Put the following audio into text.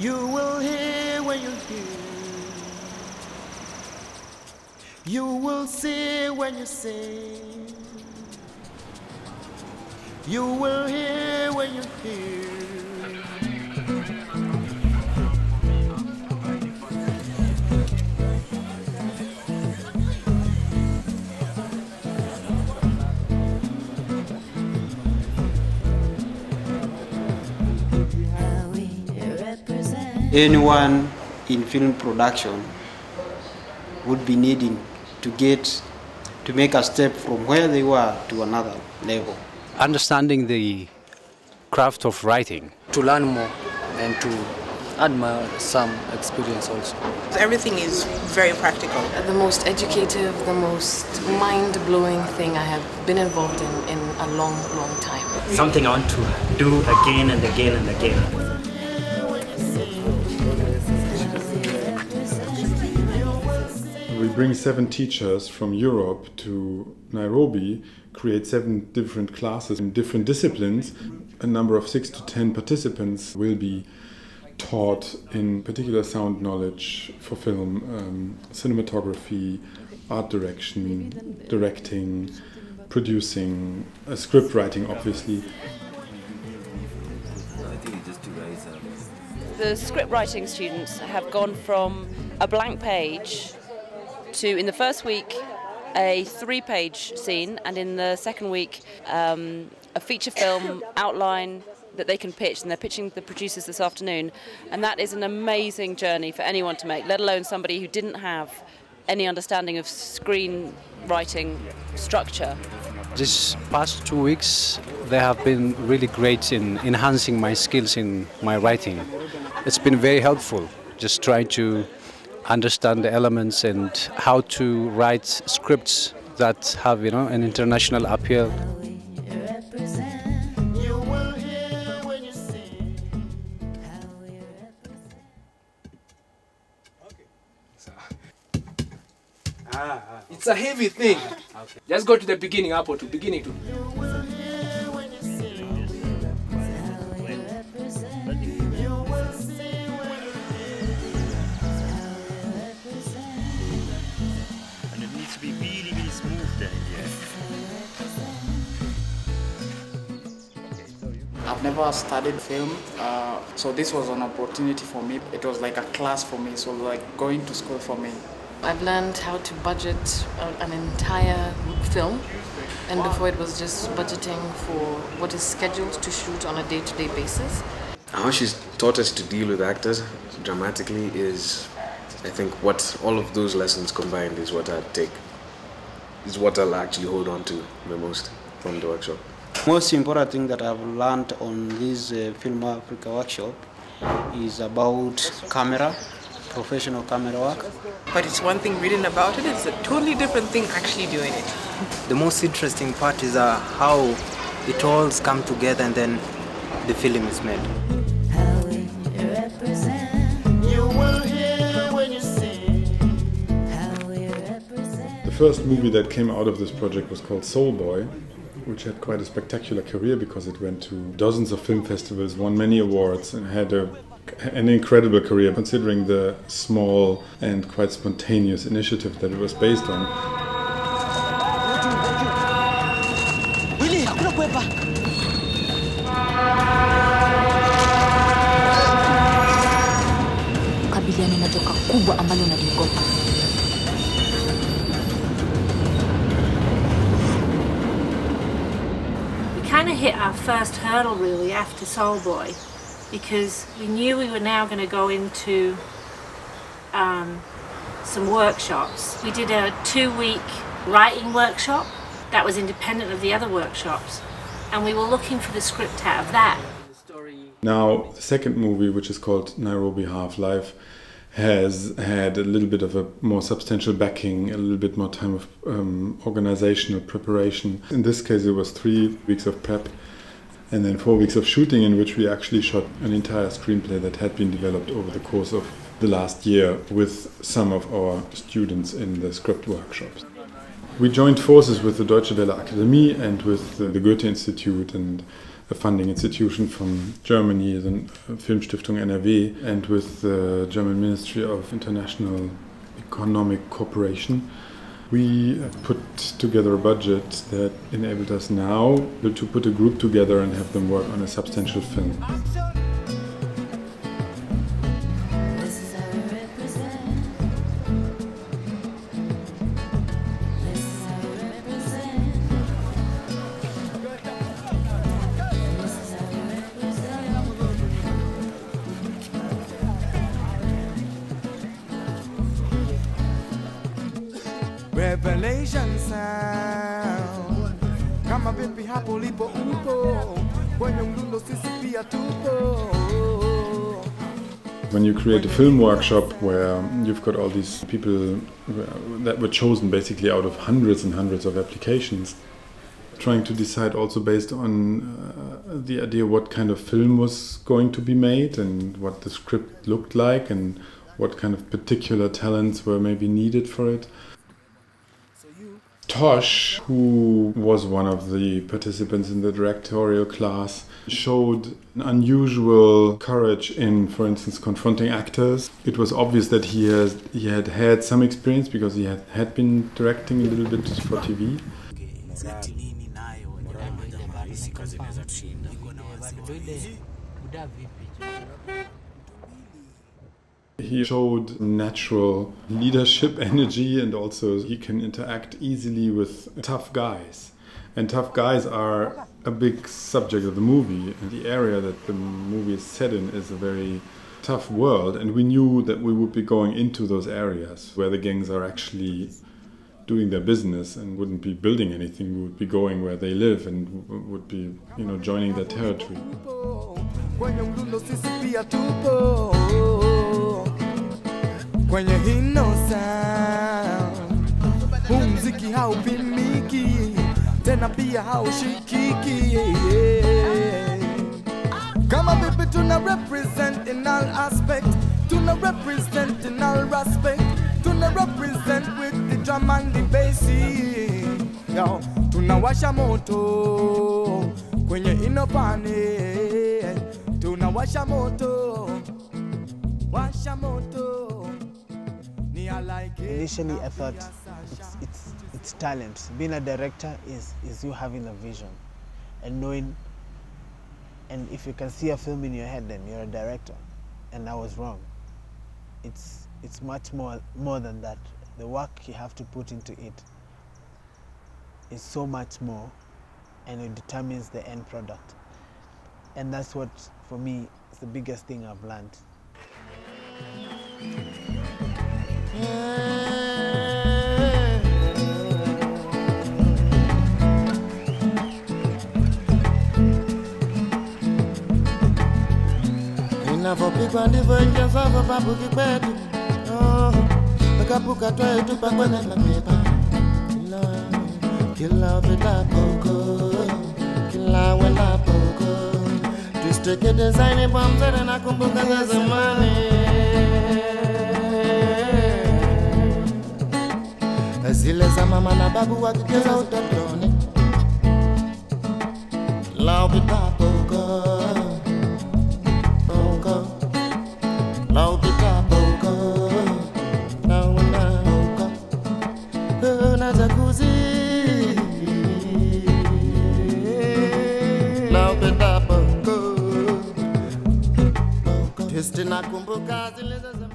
You will hear when you hear. You will see when you see. You will hear when you hear. Anyone in film production would be needing to make a step from where they were to another level. Understanding the craft of writing. To learn more and to add some experience also. Everything is very practical. The most educative, the most mind-blowing thing I have been involved in a long, long time. Something I want to do again and again and again. We bring 7 teachers from Europe to Nairobi, create 7 different classes in different disciplines. A number of 6 to 10 participants will be taught in particular sound knowledge for film, cinematography, art direction, directing, producing, script writing obviously. The script writing students have gone from a blank page to, in the first week, a 3-page scene, and in the second week, a feature film outline that they can pitch, and they're pitching the producers this afternoon. And that is an amazing journey for anyone to make, let alone somebody who didn't have any understanding of screenwriting structure. These past 2 weeks, they have been really great in enhancing my skills in my writing. It's been very helpful, just trying to understand the elements and how to write scripts that have, an international appeal. It's a heavy thing. Okay. Just go to the beginning, up or to beginning to. I've never studied film, so this was an opportunity for me. It was like a class for me, so like going to school for me. I've learned how to budget an entire film, and before it was just budgeting for what is scheduled to shoot on a day-to-day basis. How she's taught us to deal with actors dramatically is, I think, what all of those lessons combined is what I'll actually hold on to the most from the workshop. Most important thing that I've learned on this Film Africa workshop is about camera, professional camera work. But it's one thing reading about it, it's a totally different thing actually doing it. The most interesting part is how it all comes together and then the film is made. The first movie that came out of this project was called Soul Boy, which had quite a spectacular career because it went to dozens of film festivals, won many awards, and had an incredible career considering the small and quite spontaneous initiative that it was based on. Kind of hit our first hurdle really after Soul Boy, because we knew we were now going to go into some workshops. We did a 2-week writing workshop that was independent of the other workshops, and we were looking for the script out of that. Now the second movie, which is called Nairobi Half-Life, has had a little bit of a more substantial backing, a little bit more time of organizational preparation. In this case it was 3 weeks of prep and then 4 weeks of shooting, in which we actually shot an entire screenplay that had been developed over the course of the last year with some of our students in the script workshops. We joined forces with the Deutsche Welle Akademie and with the Goethe Institute and a funding institution from Germany, the Filmstiftung NRW, and with the German Ministry of International Economic Cooperation. We put together a budget that enabled us now to put a group together and have them work on a substantial film. Revelation sound kama vipi hapo lipo upo kwenye mdundo sisi pia tupo. When you create a film workshop where you've got all these people that were chosen basically out of hundreds and hundreds of applications, trying to decide also based on the idea what kind of film was going to be made and what the script looked like and what kind of particular talents were maybe needed for it. Tosh, who was one of the participants in the directorial class, showed an unusual courage in, for instance, confronting actors. It was obvious that he had some experience because he had been directing a little bit for TV. He showed natural leadership energy, and also he can interact easily with tough guys. And tough guys are a big subject of the movie. And the area that the movie is set in is a very tough world, and we knew that we would be going into those areas where the gangs are actually doing their business and wouldn't be building anything. We would be going where they live and would be, joining their territory. Kwenye hino sound muziki haupimiki tena pia haushikiki. Kama vipi tuna represent in all aspect, tuna represent in all aspect, tuna represent with the drum and the bass. Yo, tunawasha moto kwenye hino pane, tunawasha moto, washa moto. Initially, I thought it's talent. Being a director is you having a vision and knowing, and if you can see a film in your head, then you're a director. And I was wrong. It's much more than that. The work you have to put into it is so much more, and it determines the end product. And that's what, for me, is the biggest thing I've learned. Inavopigwa ndivyo ingezavyo babu kikwetu. Akapuka twae tupa kwenye mapepa. Kila upita poko, kila wenda poko. Tusteke design bomzere na kumbuka za zamani. Zile za mama na babu wakikeza utotoni. La upita poko, poko. La upita poko, la una poko. Na jacuzzi. La upita poko, poko. Twist na kumbuka zile za zamani.